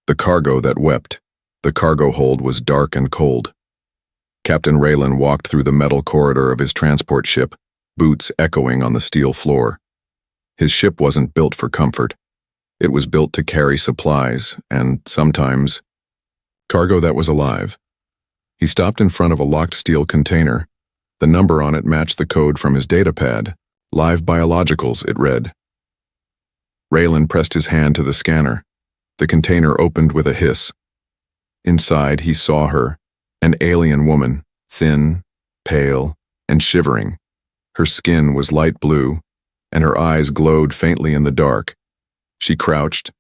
The cargo that wept. The cargo hold was dark and cold. Captain Raylan walked through the metal corridor of his transport ship, boots echoing on the steel floor. His ship wasn't built for comfort. It was built to carry supplies, and sometimes, cargo that was alive. He stopped in front of a locked steel container. The number on it matched the code from his datapad. Live biologicals, it read. Raylan pressed his hand to the scanner. The container opened with a hiss. Inside, he saw her, an alien woman, thin, pale, and shivering. Her skin was light blue, and her eyes glowed faintly in the dark. She crouched,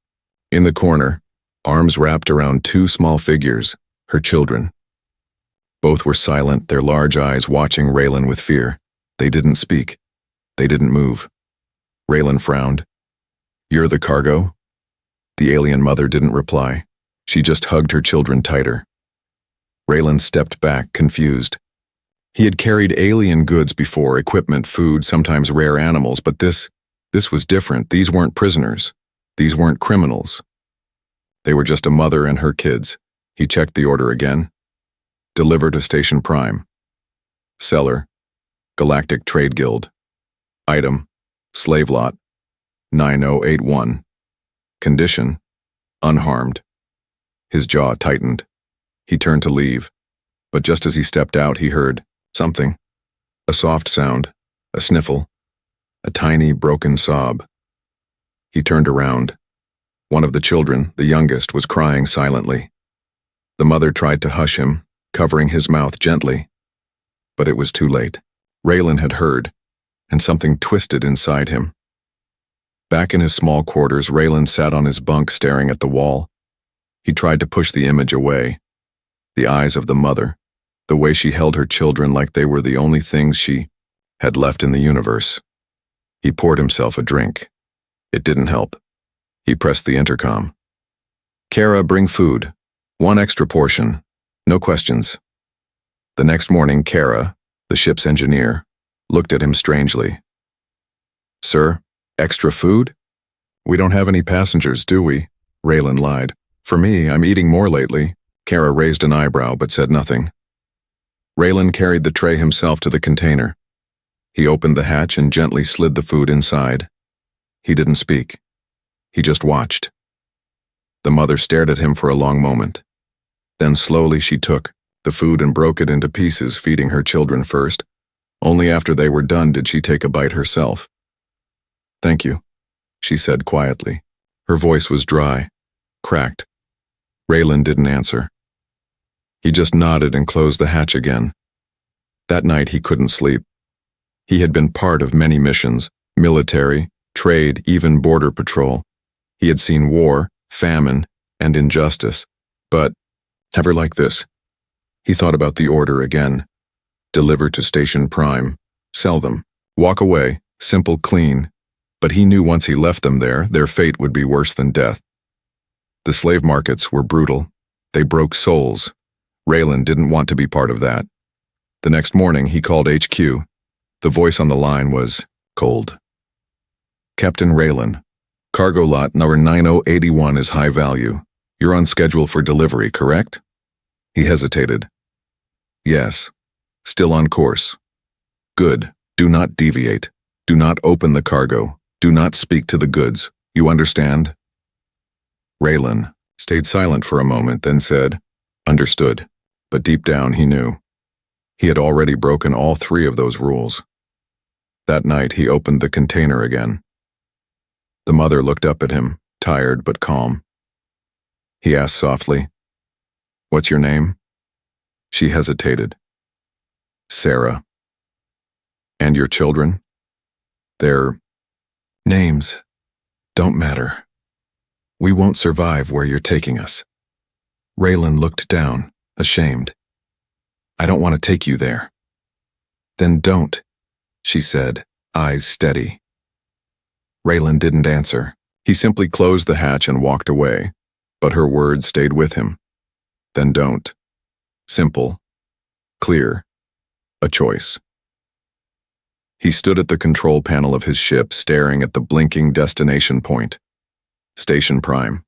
in the corner, arms wrapped around two small figures, her children. Both were silent, their large eyes watching Raylan with fear. They didn't speak. They didn't move. Raylan frowned. "You're the cargo?" The alien mother didn't reply. She just hugged her children tighter. Raylan stepped back, confused. He had carried alien goods before, equipment, food, sometimes rare animals, but this was different. These weren't prisoners. These weren't criminals. They were just a mother and her kids. He checked the order again. Deliver to Station Prime. Seller, Galactic Trade Guild. Item, slave lot, 9081. Condition, unharmed. His jaw tightened. He turned to leave, but just as he stepped out, he heard something. A soft sound, a sniffle, a tiny, broken sob. He turned around. One of the children, the youngest, was crying silently. The mother tried to hush him, covering his mouth gently. But it was too late. Raylan had heard, and something twisted inside him. Back in his small quarters, Raylan sat on his bunk staring at the wall. He tried to push the image away. The eyes of the mother, the way she held her children like they were the only things she had left in the universe. He poured himself a drink. It didn't help. He pressed the intercom. "Kara, bring food. One extra portion. No questions." The next morning, Kara, the ship's engineer, looked at him strangely. "Sir, extra food? We don't have any passengers, do we?" Raylan lied. "For me, I'm eating more lately." Kara raised an eyebrow but said nothing. Raylan carried the tray himself to the container. He opened the hatch and gently slid the food inside. He didn't speak. He just watched. The mother stared at him for a long moment. Then slowly she took the food and broke it into pieces, feeding her children first. Only after they were done did she take a bite herself. "Thank you," she said quietly. Her voice was dry, cracked. Raylan didn't answer. He just nodded and closed the hatch again. That night he couldn't sleep. He had been part of many missions, military, trade, even border patrol. He had seen war, famine, and injustice, but never like this. He thought about the order again. Deliver to Station Prime, sell them, walk away, simple, clean. But he knew once he left them there, their fate would be worse than death. The slave markets were brutal. They broke souls. Raylan didn't want to be part of that. The next morning, he called HQ. The voice on the line was cold. "Captain Raylan, cargo lot number 9081 is high value. You're on schedule for delivery, correct?" He hesitated. "Yes. Still on course." "Good. Do not deviate. Do not open the cargo. Do not speak to the goods. You understand?" Raylan stayed silent for a moment, then said, "Understood." But deep down he knew. He had already broken all three of those rules. That night he opened the container again. The mother looked up at him, tired but calm. He asked softly, "What's your name?" She hesitated. "Sarah." "And your children?" "Their names don't matter. We won't survive where you're taking us." Raylan looked down, ashamed. "I don't want to take you there." "Then don't," she said, eyes steady. Raylan didn't answer. He simply closed the hatch and walked away, but her words stayed with him. Then don't. Simple. Clear. A choice. He stood at the control panel of his ship, staring at the blinking destination point. Station Prime.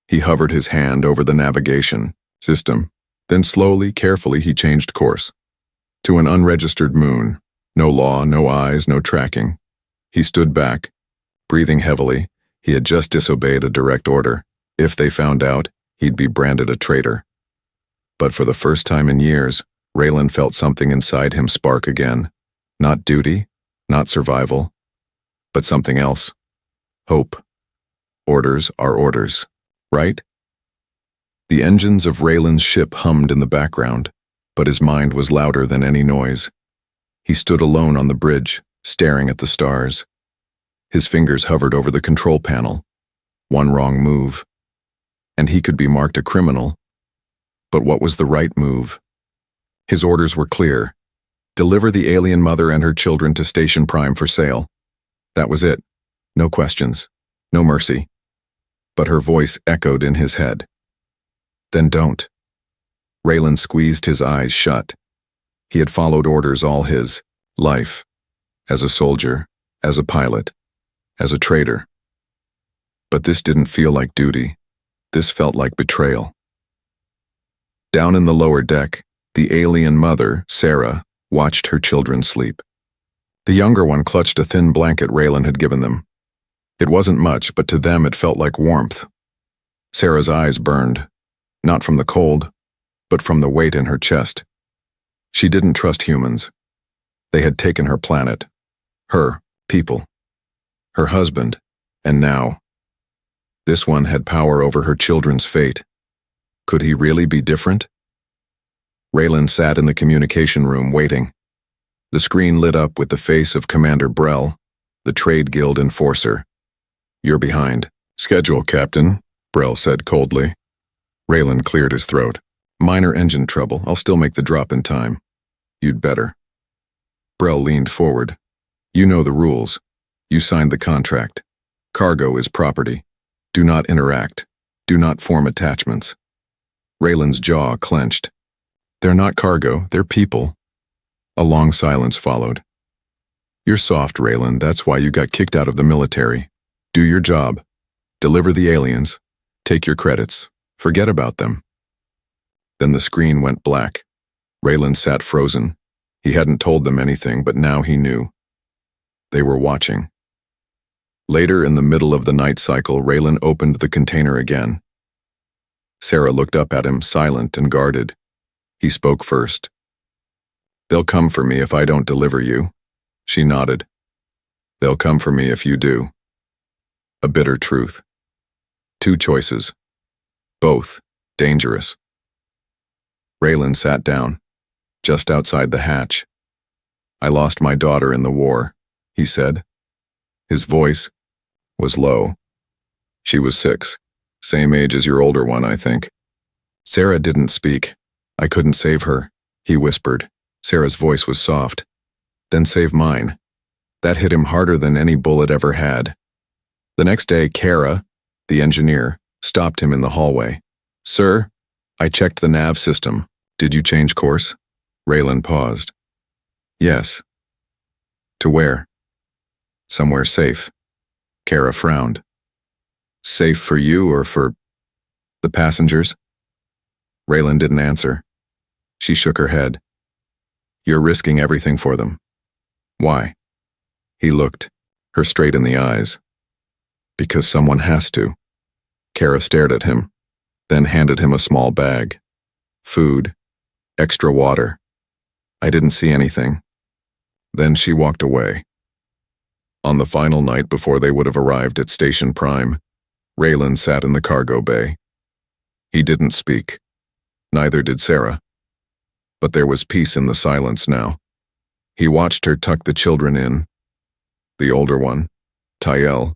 He hovered his hand over the navigation system. Then slowly, carefully, he changed course. To an unregistered moon. No law, no eyes, no tracking. He stood back, breathing heavily. He had just disobeyed a direct order. If they found out, he'd be branded a traitor. But for the first time in years, Raylan felt something inside him spark again. Not duty, not survival, but something else. Hope. Orders are orders, right? The engines of Raylan's ship hummed in the background, but his mind was louder than any noise. He stood alone on the bridge, staring at the stars. His fingers hovered over the control panel. One wrong move, and he could be marked a criminal. But what was the right move? His orders were clear. Deliver the alien mother and her children to Station Prime for sale. That was it. No questions. No mercy. But her voice echoed in his head. Then don't. Raylan squeezed his eyes shut. He had followed orders all his life. As a soldier, as a pilot, as a traitor. But this didn't feel like duty. This felt like betrayal. Down in the lower deck, the alien mother, Sarah, watched her children sleep. The younger one clutched a thin blanket Raylan had given them. It wasn't much, but to them it felt like warmth. Sarah's eyes burned, not from the cold, but from the weight in her chest. She didn't trust humans. They had taken her planet, her people, her husband, and now, this one had power over her children's fate. Could he really be different? Raylan sat in the communication room waiting. The screen lit up with the face of Commander Brell, the Trade Guild enforcer. You're behind. Schedule, Captain, Brell said coldly. Raylan cleared his throat. Minor engine trouble. I'll still make the drop in time. You'd better. Brell leaned forward. You know the rules. You signed the contract. Cargo is property. Do not interact. Do not form attachments. Raylan's jaw clenched. They're not cargo, they're people. A long silence followed. You're soft, Raylan. That's why you got kicked out of the military. Do your job. Deliver the aliens. Take your credits. Forget about them. Then the screen went black. Raylan sat frozen. He hadn't told them anything, but now he knew. They were watching. Later, in the middle of the night cycle, Raylan opened the container again. Sarah looked up at him, silent and guarded. He spoke first. They'll come for me if I don't deliver you. She nodded. They'll come for me if you do. A bitter truth. Two choices. Both dangerous. Raylan sat down, just outside the hatch. I lost my daughter in the war, he said. His voice was low. She was 6, same age as your older one, I think. Sarah didn't speak. I couldn't save her, he whispered. Sarah's voice was soft. Then save mine. That hit him harder than any bullet ever had. The next day, Kara, the engineer, stopped him in the hallway. Sir, I checked the nav system. Did you change course? Raylan paused. Yes. To where? Somewhere safe. Kara frowned. Safe for you or for the passengers? Raylan didn't answer. She shook her head. You're risking everything for them. Why? He looked, her straight in the eyes. Because someone has to. Kara stared at him, then handed him a small bag. Food. Extra water. I didn't see anything. Then she walked away. On the final night before they would have arrived at Station Prime, Raylan sat in the cargo bay. He didn't speak. Neither did Sarah. But there was peace in the silence now. He watched her tuck the children in. The older one, Tyel,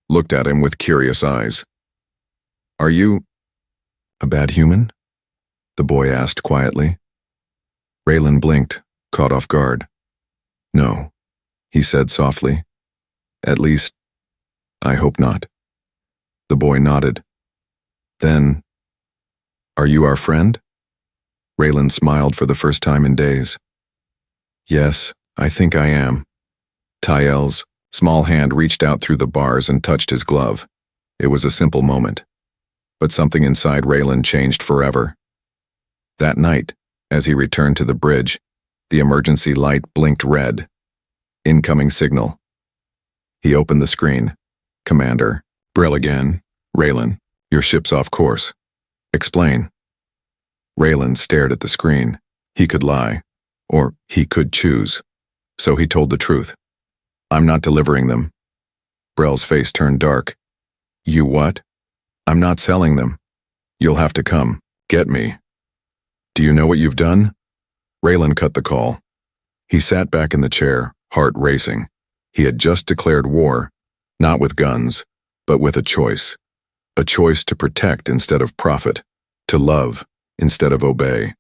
looked at him with curious eyes. Are you a bad human? The boy asked quietly. Raylan blinked, caught off guard. No, he said softly. At least, I hope not. The boy nodded. Then, are you our friend? Raylan smiled for the first time in days. Yes, I think I am. Tyel's small hand reached out through the bars and touched his glove. It was a simple moment. but something inside Raylan changed forever. That night, as he returned to the bridge, the emergency light blinked red. Incoming signal. He opened the screen. Commander. Brill again. Raylan, your ship's off course. Explain. Raylan stared at the screen. He could lie. Or he could choose. So he told the truth. I'm not delivering them. Brell's face turned dark. You what? I'm not selling them. You'll have to come. Get me. Do you know what you've done? Raylan cut the call. He sat back in the chair, heart racing. He had just declared war, not with guns, but with a choice. A choice to protect instead of profit, to love instead of obey.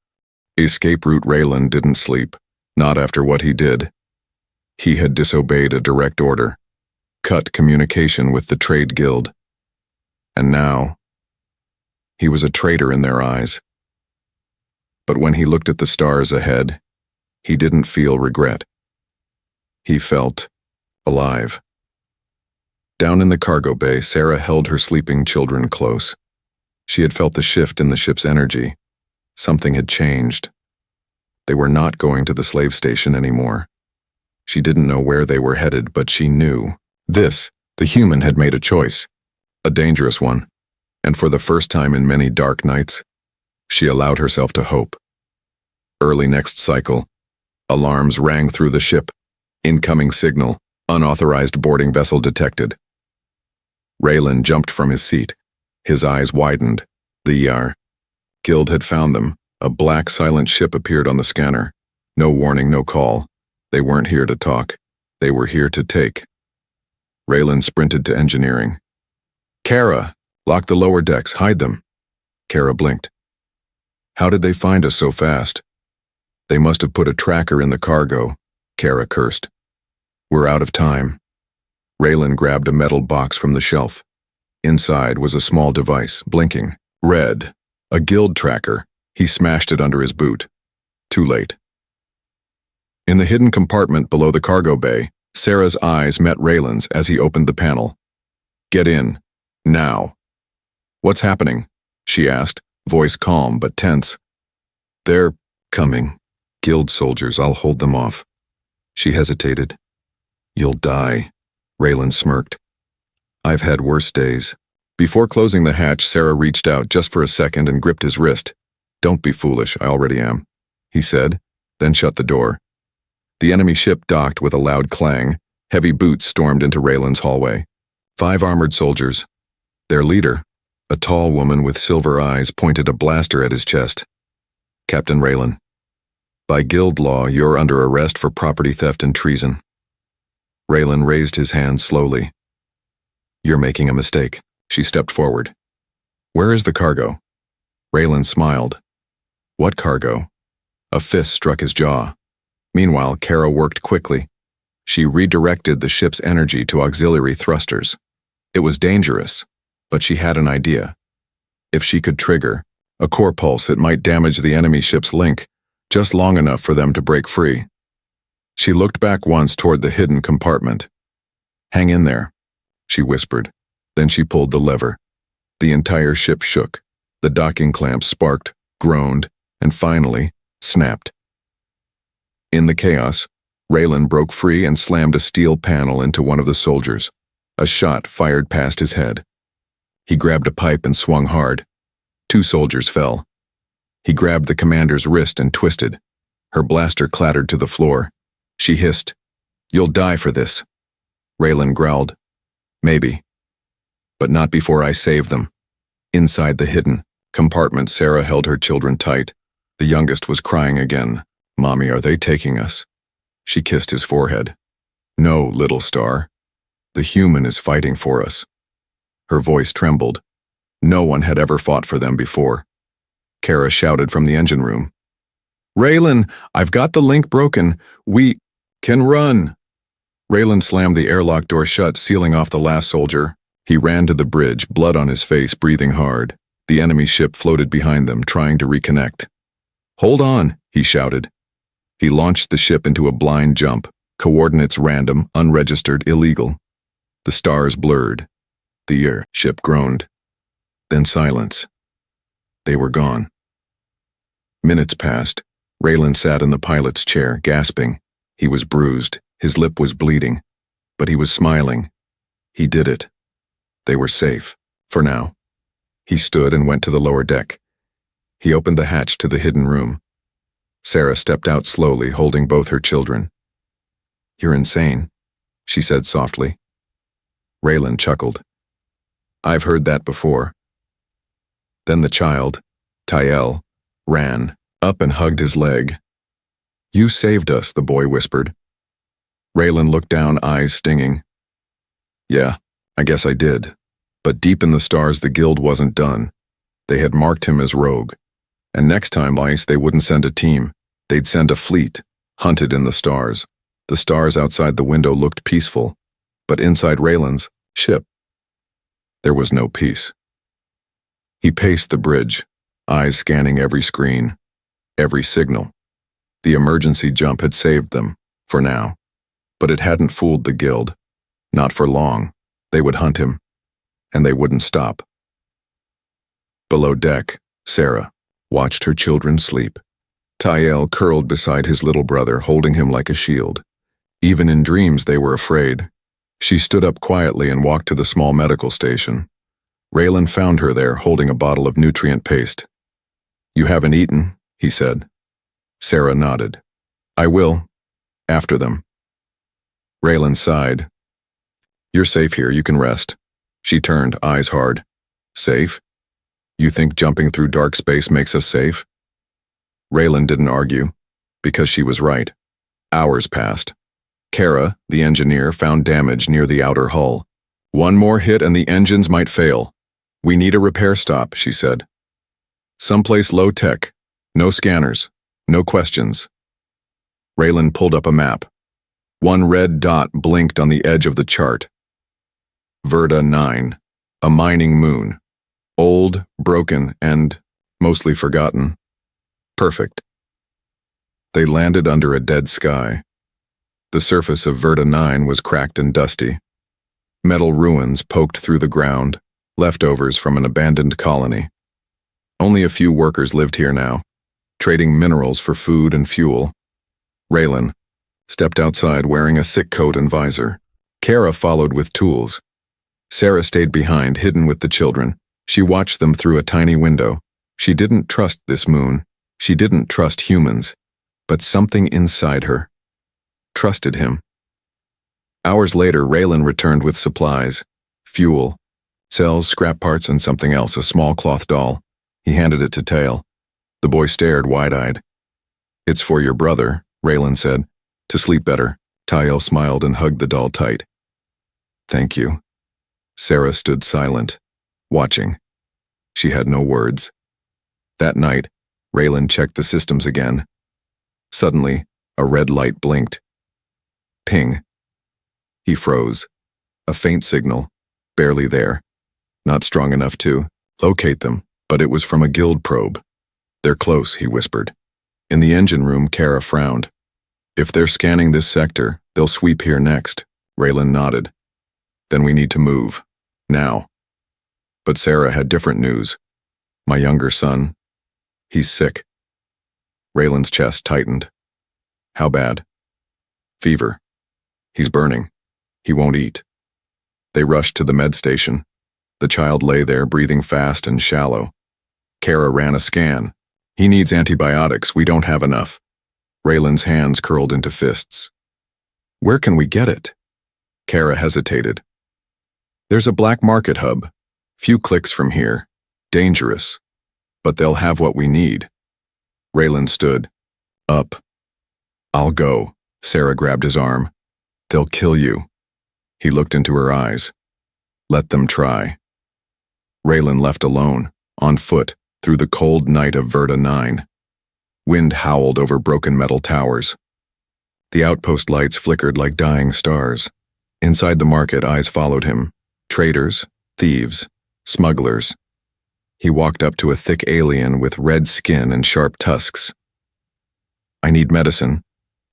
Escape route Raylan didn't sleep, not after what he did. He had disobeyed a direct order, cut communication with the trade guild. And now, he was a traitor in their eyes. But when he looked at the stars ahead, he didn't feel regret. He felt alive. Down in the cargo bay, Sarah held her sleeping children close. She had felt the shift in the ship's energy. Something had changed. They were not going to the slave station anymore. She didn't know where they were headed, but she knew. The human had made a choice, a dangerous one, and for the first time in many dark nights, she allowed herself to hope. Early next cycle, alarms rang through the ship. Incoming signal, unauthorized boarding vessel detected. Raylan jumped from his seat. His eyes widened. The guild had found them. A black silent ship appeared on the scanner. No warning, no call. They weren't here to talk. They were here to take. Raylan sprinted to engineering. Kara, lock the lower decks, hide them. Kara blinked. How did they find us so fast? They must have put a tracker in the cargo, Kara cursed. We're out of time. Raylan grabbed a metal box from the shelf. Inside was a small device, blinking. Red. A guild tracker. He smashed it under his boot. Too late. In the hidden compartment below the cargo bay, Sarah's eyes met Raylan's as he opened the panel. Get in. Now. What's happening? She asked, voice calm but tense. They're coming. Guild soldiers, I'll hold them off. She hesitated. You'll die. Raylan smirked. I've had worse days. Before closing the hatch, Sarah reached out just for a second and gripped his wrist. Don't be foolish, I already am, he said, then shut the door. The enemy ship docked with a loud clang. Heavy boots stormed into Raylan's hallway. 5 armored soldiers. Their leader, a tall woman with silver eyes, pointed a blaster at his chest. Captain Raylan. By guild law, you're under arrest for property theft and treason. Raylan raised his hand slowly. You're making a mistake. She stepped forward. Where is the cargo? Raylan smiled. What cargo? A fist struck his jaw. Meanwhile, Kara worked quickly. She redirected the ship's energy to auxiliary thrusters. It was dangerous, but she had an idea. If she could trigger a core pulse, it might damage the enemy ship's link, just long enough for them to break free. She looked back once toward the hidden compartment. Hang in there, she whispered. Then she pulled the lever. The entire ship shook. The docking clamps sparked, groaned, and finally snapped. In the chaos, Raylan broke free and slammed a steel panel into one of the soldiers. A shot fired past his head. He grabbed a pipe and swung hard. 2 soldiers fell. He grabbed the commander's wrist and twisted. Her blaster clattered to the floor. She hissed, You'll die for this. Raylan growled, Maybe. But not before I save them. Inside the hidden compartment, Sarah held her children tight. The youngest was crying again. Mommy, are they taking us? She kissed his forehead. No, little star. The human is fighting for us. Her voice trembled. No one had ever fought for them before. Kara shouted from the engine room. Raylan, I've got the link broken. We can run. Raylan slammed the airlock door shut, sealing off the last soldier. He ran to the bridge, blood on his face, breathing hard. The enemy ship floated behind them, trying to reconnect. Hold on, he shouted. He launched the ship into a blind jump, coordinates random, unregistered, illegal. The stars blurred. The ship groaned. Then silence. They were gone. Minutes passed. Raylan sat in the pilot's chair, gasping. He was bruised. His lip was bleeding. But he was smiling. He did it. They were safe. For now. He stood and went to the lower deck. He opened the hatch to the hidden room. Sarah stepped out slowly, holding both her children. "You're insane," she said softly. Raylan chuckled. "I've heard that before." Then the child, Tyel, ran up and hugged his leg. "You saved us," the boy whispered. Raylan looked down, eyes stinging. "Yeah, I guess I did." But deep in the stars, the guild wasn't done. They had marked him as rogue. And next time, they wouldn't send a team. They'd send a fleet, hunted in the stars. The stars outside the window looked peaceful, but inside Raylan's ship, there was no peace. He paced the bridge, eyes scanning every screen, every signal. The emergency jump had saved them, for now. But it hadn't fooled the guild. Not for long. They would hunt him. And they wouldn't stop. Below deck, Sarah watched her children sleep. Tyel curled beside his little brother, holding him like a shield. Even in dreams, they were afraid. She stood up quietly and walked to the small medical station. Raylan found her there, holding a bottle of nutrient paste. "You haven't eaten," he said. Sarah nodded. "I will. After them." Raylan sighed. "You're safe here, you can rest." She turned, eyes hard. "Safe? You think jumping through dark space makes us safe?" Raylan didn't argue, because she was right. Hours passed. Kara, the engineer, found damage near the outer hull. "One more hit and the engines might fail. We need a repair stop," she said. "Someplace low-tech. No scanners. No questions." Raylan pulled up a map. One red dot blinked on the edge of the chart. Verda 9, a mining moon. Old, broken, and mostly forgotten. Perfect. They landed under a dead sky. The surface of Verda 9 was cracked and dusty. Metal ruins poked through the ground, leftovers from an abandoned colony. Only a few workers lived here now, trading minerals for food and fuel. Raylan stepped outside wearing a thick coat and visor. Kara followed with tools. Sarah stayed behind, hidden with the children. She watched them through a tiny window. She didn't trust this moon. She didn't trust humans. But something inside her trusted him. Hours later, Raylan returned with supplies, fuel, cells, scrap parts, and something else, a small cloth doll. He handed it to Tyel. The boy stared wide-eyed. "It's for your brother," Raylan said. "To sleep better." Tyel smiled and hugged the doll tight. "Thank you." Sarah stood silent, watching. She had no words. That night, Raylan checked the systems again. Suddenly, a red light blinked. Ping. He froze. A faint signal, barely there. Not strong enough to locate them, but it was from a guild probe. "They're close," he whispered. In the engine room, Kara frowned. "If they're scanning this sector, they'll sweep here next." Raylan nodded. "Then we need to move. Now." But Sarah had different news. "My younger son, he's sick." Raylan's chest tightened. "How bad?" "Fever. He's burning. He won't eat." They rushed to the med station. The child lay there, breathing fast and shallow. Kara ran a scan. "He needs antibiotics. We don't have enough." Raylan's hands curled into fists. "Where can we get it?" Kara hesitated. "There's a black market hub. Few clicks from here. Dangerous. But they'll have what we need." Raylan stood. Up. "I'll go." Sarah grabbed his arm. "They'll kill you." He looked into her eyes. "Let them try." Raylan left alone, on foot, through the cold night of Verda 9. Wind howled over broken metal towers. The outpost lights flickered like dying stars. Inside the market, eyes followed him. Traders, thieves, smugglers. He walked up to a thick alien with red skin and sharp tusks. "I need medicine,"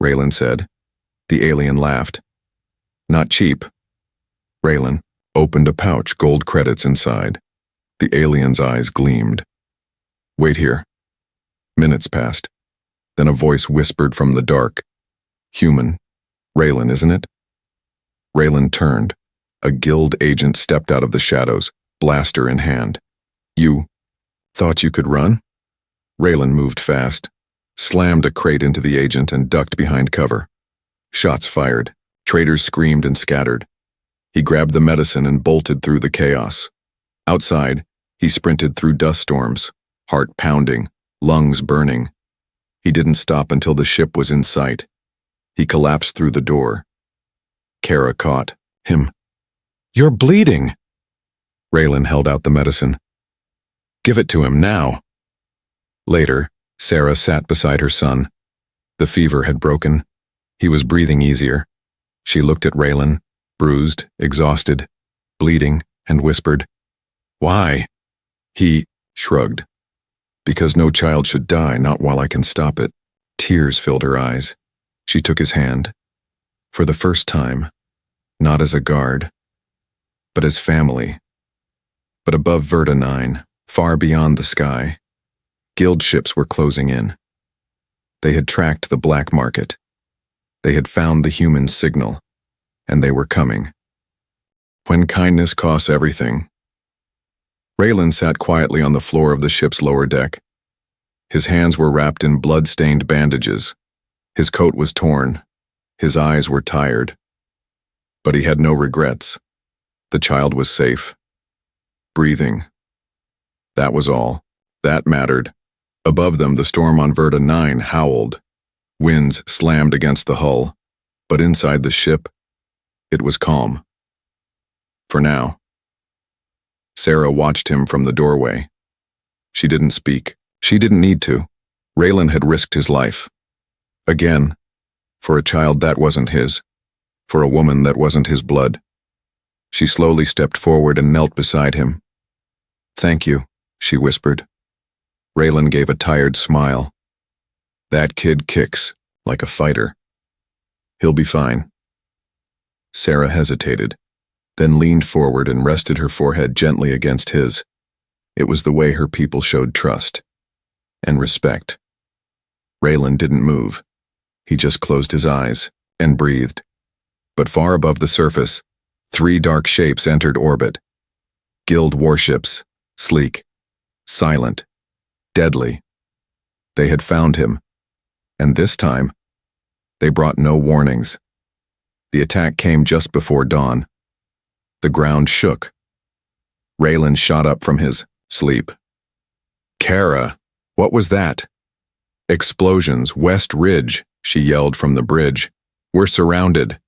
Raylan said. The alien laughed. "Not cheap." Raylan opened a pouch, gold credits inside. The alien's eyes gleamed. Wait here. Minutes passed. Then a voice whispered from the dark. Human. Raylan, isn't it? Raylan turned. A guild agent stepped out of the shadows, blaster in hand. You thought you could run? Raylan moved fast, slammed a crate into the agent and ducked behind cover. Shots fired. Traitors screamed and scattered. He grabbed the medicine and bolted through the chaos. Outside, he sprinted through dust storms, heart pounding, lungs burning. He didn't stop until the ship was in sight. He collapsed through the door. Kara caught him. You're bleeding! Raylan held out the medicine. Give it to him now. Later, Sarah sat beside her son. The fever had broken. He was breathing easier. She looked at Raylan, bruised, exhausted, bleeding, and whispered, Why? He shrugged. Because no child should die, not while I can stop it. Tears filled her eyes. She took his hand. For the first time, not as a guard, but as family. But above Verta 9, far beyond the sky, guild ships were closing in. They had tracked the black market. They had found the human signal, and they were coming. When kindness costs everything. Raylan sat quietly on the floor of the ship's lower deck. His hands were wrapped in blood-stained bandages. His coat was torn. His eyes were tired. But he had no regrets. The child was safe. Breathing. That was all. That mattered. Above them, the storm on Verta 9 howled. Winds slammed against the hull. But inside the ship, it was calm. For now. Sarah watched him from the doorway. She didn't speak. She didn't need to. Raylan had risked his life. Again. For a child that wasn't his. For a woman that wasn't his blood. She slowly stepped forward and knelt beside him. Thank you, she whispered. Raylan gave a tired smile. That kid kicks, like a fighter. He'll be fine. Sarah hesitated, then leaned forward and rested her forehead gently against his. It was the way her people showed trust and respect. Raylan didn't move. He just closed his eyes and breathed. But far above the surface, 3 dark shapes entered orbit. Guild warships, sleek, silent, deadly. They had found him, and this time, they brought no warnings. The attack came just before dawn. The ground shook. Raylan shot up from his sleep. Kara, what was that? Explosions, West Ridge, she yelled from the bridge. We're surrounded.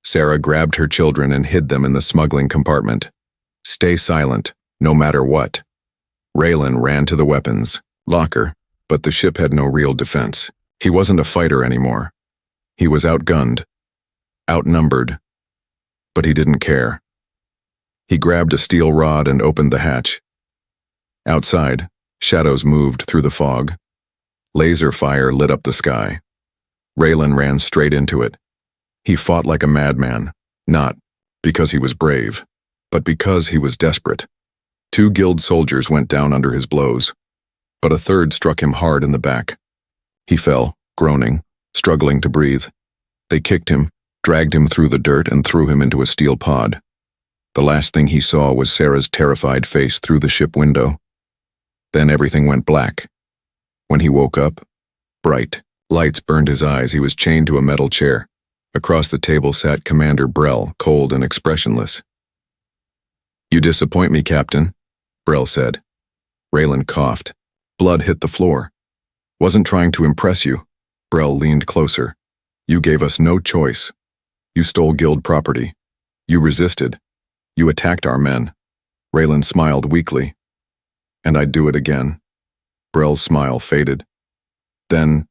Sarah grabbed her children and hid them in the smuggling compartment. Stay silent, no matter what. Raylan ran to the weapons locker, but the ship had no real defense. He wasn't a fighter anymore. He was outgunned, outnumbered, but he didn't care. He grabbed a steel rod and opened the hatch. Outside, shadows moved through the fog. Laser fire lit up the sky. Raylan ran straight into it. He fought like a madman, not because he was brave, but because he was desperate. 2 guild soldiers went down under his blows, but a third struck him hard in the back. He fell, groaning, struggling to breathe. They kicked him, dragged him through the dirt, and threw him into a steel pod. The last thing he saw was Sarah's terrified face through the ship window. Then everything went black. When he woke up, bright lights burned his eyes. He was chained to a metal chair. Across the table sat Commander Brell, cold and expressionless. You disappoint me, Captain, Brell said. Raylan coughed. Blood hit the floor. Wasn't trying to impress you. Brell leaned closer. You gave us no choice. You stole guild property. You resisted. You attacked our men. Raylan smiled weakly. And I'd do it again. Brell's smile faded. Then,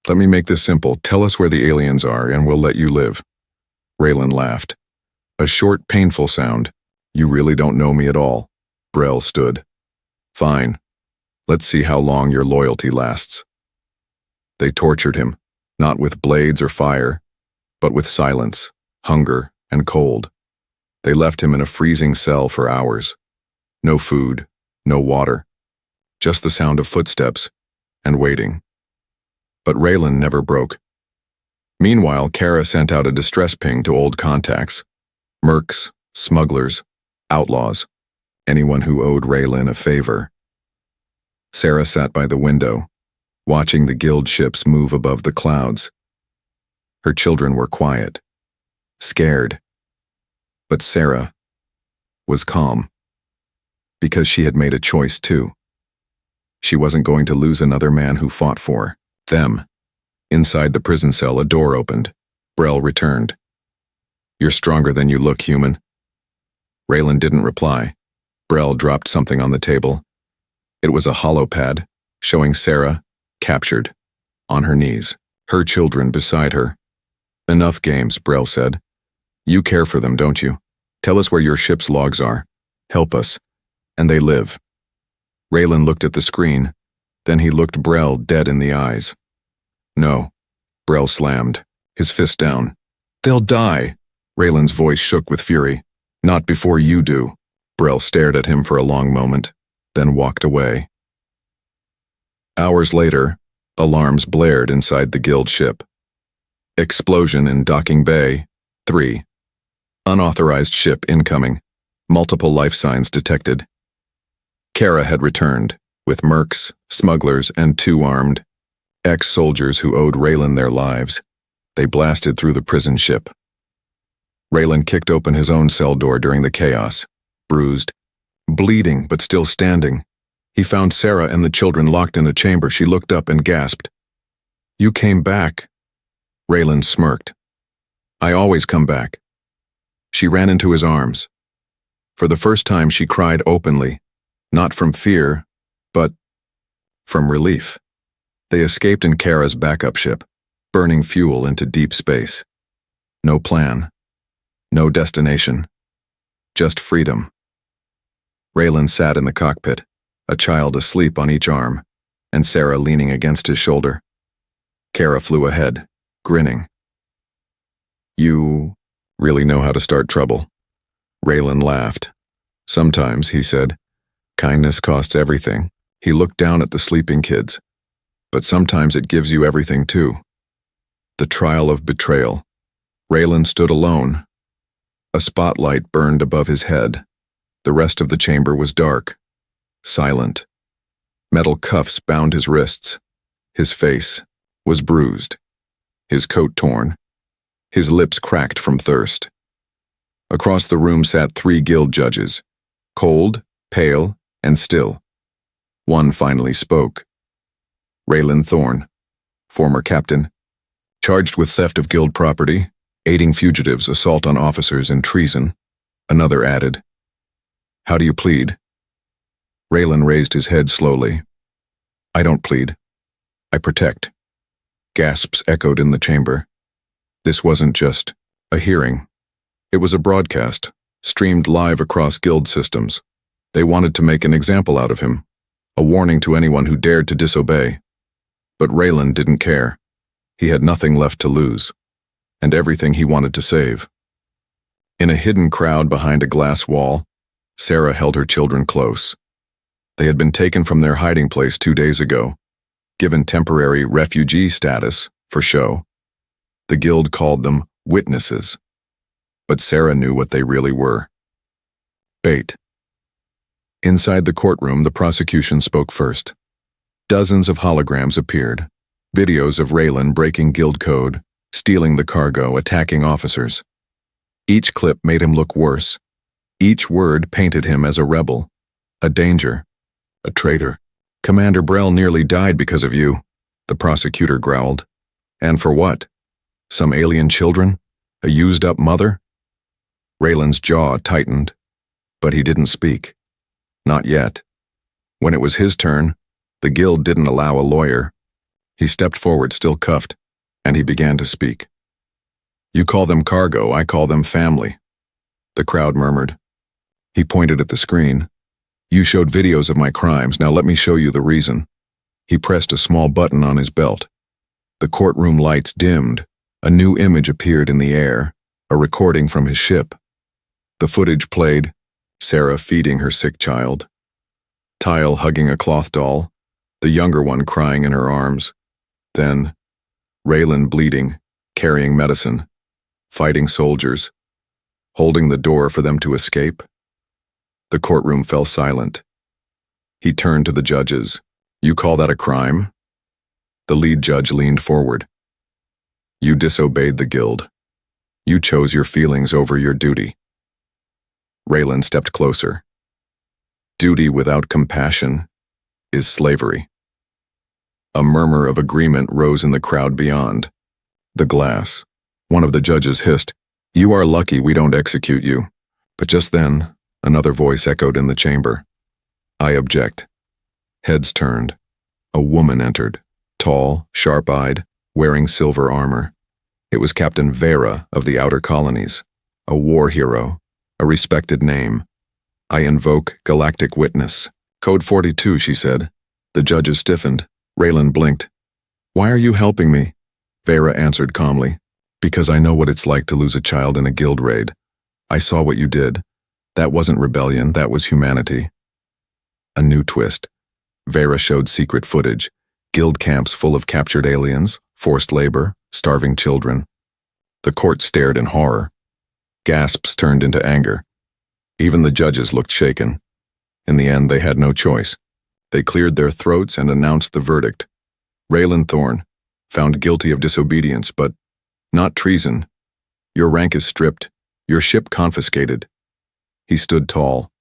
let me make this simple. Tell us where the aliens are and we'll let you live. Raylan laughed. A short, painful sound. You really don't know me at all. Brell stood. Fine. Let's see how long your loyalty lasts. They tortured him, not with blades or fire, but with silence, hunger, and cold. They left him in a freezing cell for hours. No food, No water. Just the sound of footsteps and waiting. But Raylan never broke. Meanwhile, Kara sent out a distress ping to old contacts. Mercs, smugglers, outlaws, anyone who owed Raylan a favor. Sarah sat by the window, watching the guild ships move above the clouds. Her children were quiet, scared. But Sarah was calm, because she had made a choice too. She wasn't going to lose another man who fought for them. Inside the prison cell, a door opened. Brell returned. "You're stronger than you look, human." Raylan didn't reply. Brell dropped something on the table. It was a holopad, showing Sarah, captured, on her knees, her children beside her. "Enough games," Brell said. "You care for them, don't you? Tell us where your ship's logs are. Help us." And they live. Raylan looked at the screen. Then he looked Brell dead in the eyes. "No." Brell slammed, his fist down. "They'll die." Raylan's voice shook with fury. "Not before you do." Brell stared at him for a long moment, then walked away. Hours later, alarms blared inside the guild ship. Explosion in docking bay 3. Unauthorized ship incoming. Multiple life signs detected. Kara had returned, with mercs, smugglers, and 2 armed ex-soldiers who owed Raylan their lives. They blasted through the prison ship. Raylan kicked open his own cell door during the chaos, bruised, bleeding but still standing. He found Sarah and the children locked in a chamber. She looked up and gasped. "You came back." Raylan smirked. "I always come back." She ran into his arms. For the first time she cried openly, not from fear, but from relief. They escaped in Kara's backup ship, burning fuel into deep space. No plan. No destination. Just freedom. Raylan sat in the cockpit, a child asleep on each arm, and Sarah leaning against his shoulder. Kara flew ahead, grinning. "You really know how to start trouble." Raylan laughed. "Sometimes," he said, "kindness costs everything." He looked down at the sleeping kids. "But sometimes it gives you everything too." The trial of betrayal. Raylan stood alone. A spotlight burned above his head. The rest of the chamber was dark, silent. Metal cuffs bound his wrists. His face was bruised, his coat torn, his lips cracked from thirst. Across the room sat 3 guild judges, cold, pale, and still. One finally spoke. Raylan Thorne, former captain, charged with theft of guild property, aiding fugitives, assault on officers, and treason. Another added. "How do you plead?" Raylan raised his head slowly. "I don't plead. I protect." Gasps echoed in the chamber. This wasn't just a hearing. It was a broadcast, streamed live across guild systems. They wanted to make an example out of him, a warning to anyone who dared to disobey. But Raylan didn't care. He had nothing left to lose, and everything he wanted to save. In a hidden crowd behind a glass wall, Sarah held her children close. They had been taken from their hiding place 2 days ago, given temporary refugee status for show. The guild called them witnesses, but Sarah knew what they really were. Bait. Inside the courtroom, the prosecution spoke first. Dozens of holograms appeared, videos of Raylan breaking guild code, stealing the cargo, attacking officers. Each clip made him look worse. Each word painted him as a rebel, a danger, a traitor. "Commander Brell nearly died because of you," the prosecutor growled. "And for what? Some alien children? A used-up mother?" Raylan's jaw tightened, but he didn't speak. Not yet. When it was his turn, the guild didn't allow a lawyer. He stepped forward, still cuffed, and he began to speak. "You call them cargo, I call them family," the crowd murmured. He pointed at the screen. "You showed videos of my crimes, now let me show you the reason." He pressed a small button on his belt. The courtroom lights dimmed. A new image appeared in the air, a recording from his ship. The footage played, Sarah feeding her sick child. Tyle hugging a cloth doll, the younger one crying in her arms. Then, Raylan bleeding, carrying medicine, fighting soldiers, holding the door for them to escape. The courtroom fell silent. He turned to the judges. "You call that a crime?" The lead judge leaned forward. "You disobeyed the guild. You chose your feelings over your duty." Raylan stepped closer. "Duty without compassion is slavery." A murmur of agreement rose in the crowd beyond. "The glass." One of the judges hissed, "You are lucky we don't execute you." But just then, another voice echoed in the chamber. "I object." Heads turned. A woman entered, tall, sharp-eyed, wearing silver armor. It was Captain Vera of the Outer Colonies, a war hero, a respected name. "I invoke Galactic Witness." "Code 42, she said. The judges stiffened. Raylan blinked. "Why are you helping me?" Vera answered calmly. "Because I know what it's like to lose a child in a guild raid. I saw what you did. That wasn't rebellion, that was humanity." A new twist. Vera showed secret footage. Guild camps full of captured aliens, forced labor, starving children. The court stared in horror. Gasps turned into anger. Even the judges looked shaken. In the end, they had no choice. They cleared their throats and announced the verdict. Raylan Thorne, found guilty of disobedience, but not treason. Your rank is stripped, your ship confiscated. He stood tall.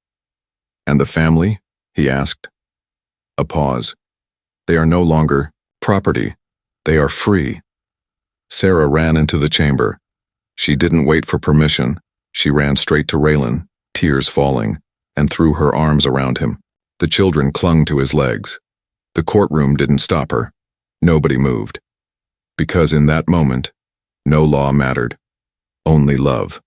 "And the family?" he asked. A pause. "They are no longer property. They are free." Sarah ran into the chamber. She didn't wait for permission. She ran straight to Raylan, tears falling, and threw her arms around him. The children clung to his legs. The courtroom didn't stop her. Nobody moved. Because in that moment, no law mattered. Only love.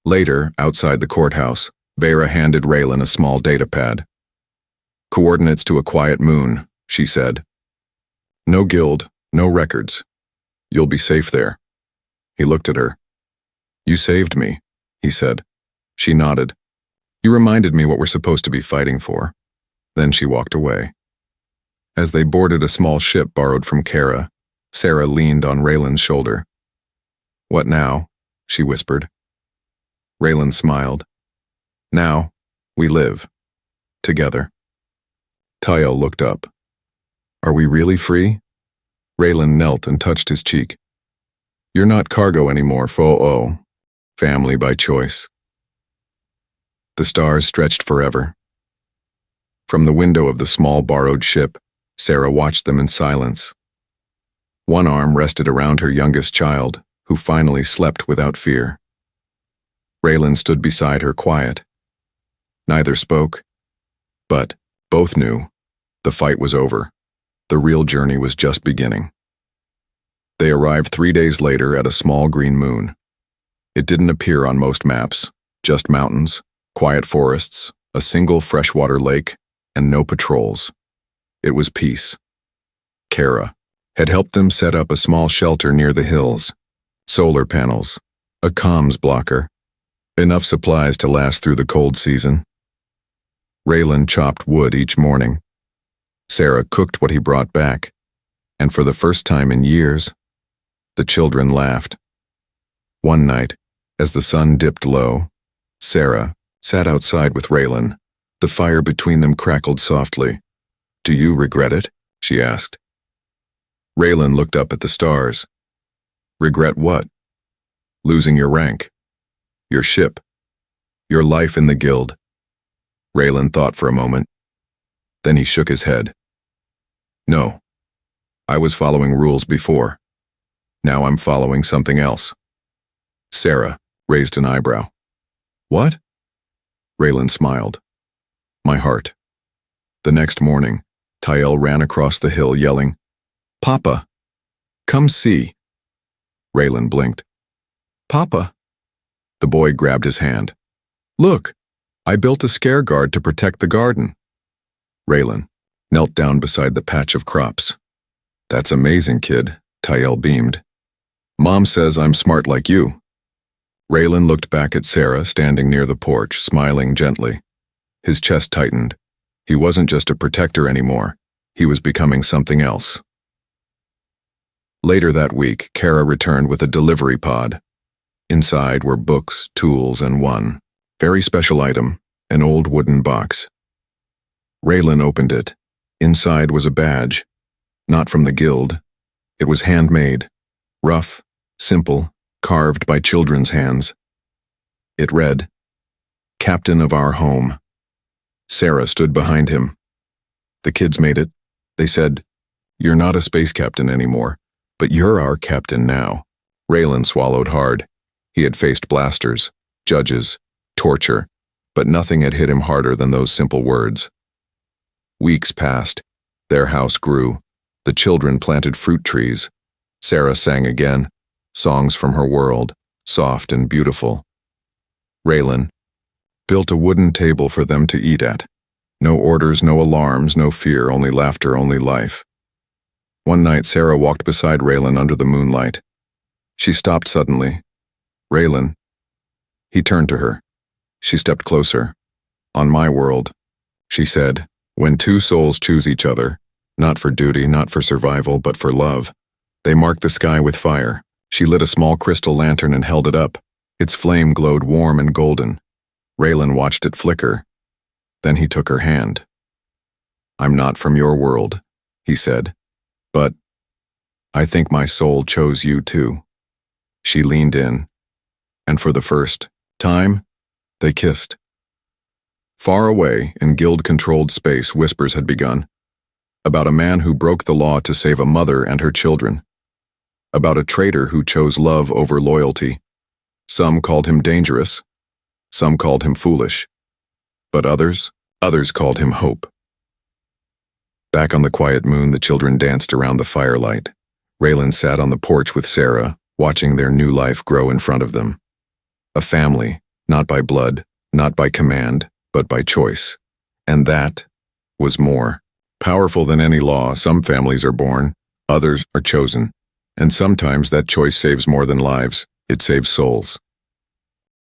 Later, outside the courthouse, Vera handed Raylan a small data pad. "Coordinates to a quiet moon," she said. "No guild, no records. You'll be safe there." He looked at her. "You saved me," he said. She nodded. "You reminded me what we're supposed to be fighting for." Then she walked away. As they boarded a small ship borrowed from Kara, Sarah leaned on Raylan's shoulder. "What now?" she whispered. Raylan smiled. "Now, we live. Together." Tyle looked up. "Are we really free?" Raylan knelt and touched his cheek. "You're not cargo anymore, Fo-O. Family by choice." The stars stretched forever. From the window of the small borrowed ship, Sarah watched them in silence. One arm rested around her youngest child, who finally slept without fear. Raylan stood beside her quiet. Neither spoke, but both knew the fight was over. The real journey was just beginning. They arrived 3 days later at a small green moon. It didn't appear on most maps, just mountains, quiet forests, a single freshwater lake, and no patrols. It was peace. Kara had helped them set up a small shelter near the hills. Solar panels, a comms blocker, enough supplies to last through the cold season. Raylan chopped wood each morning. Sarah cooked what he brought back, and for the first time in years, the children laughed. One night, as the sun dipped low, Sarah sat outside with Raylan. The fire between them crackled softly. "Do you regret it?" she asked. Raylan looked up at the stars. "Regret what?" "Losing your rank, your ship, your life in the guild." Raylan thought for a moment. Then he shook his head. "No, I was following rules before. Now I'm following something else." Sarah raised an eyebrow. "What?" Raylan smiled. "My heart." The next morning, Tyle ran across the hill yelling, "Papa, come see." Raylan blinked. "Papa." The boy grabbed his hand. "Look, I built a scare guard to protect the garden." Raylan knelt down beside the patch of crops. "That's amazing, kid," Tyle beamed. "Mom says I'm smart like you." Raylan looked back at Sarah standing near the porch, smiling gently. His chest tightened. He wasn't just a protector anymore. He was becoming something else. Later that week, Kara returned with a delivery pod. Inside were books, tools, and one very special item, an old wooden box. Raylan opened it. Inside was a badge. Not from the guild. It was handmade, rough, simple, carved by children's hands. It read, "Captain of our home." Sarah stood behind him. "The kids made it. They said, 'You're not a space captain anymore, but you're our captain now.'" Raylan swallowed hard. He had faced blasters, judges, torture, but nothing had hit him harder than those simple words. Weeks passed. Their house grew. The children planted fruit trees. Sarah sang again, songs from her world, soft and beautiful. Raylan built a wooden table for them to eat at. No orders, no alarms, no fear, only laughter, only life. One night, Sarah walked beside Raylan under the moonlight. She stopped suddenly. "Raylan." He turned to her. She stepped closer. "On my world," she said, "when two souls choose each other, not for duty, not for survival, but for love, they mark the sky with fire." She lit a small crystal lantern and held it up. Its flame glowed warm and golden. Raylan watched it flicker. Then he took her hand. "I'm not from your world," he said, "but I think my soul chose you too." She leaned in, and for the first time, they kissed. Far away, in guild-controlled space, whispers had begun. About a man who broke the law to save a mother and her children. About a traitor who chose love over loyalty. Some called him dangerous. Some called him foolish. But others called him hope. Back on the quiet moon, the children danced around the firelight. Raylan sat on the porch with Sarah, watching their new life grow in front of them. A family, not by blood, not by command, but by choice. And that was more powerful than any law. Some families are born, others are chosen. And sometimes that choice saves more than lives. It saves souls.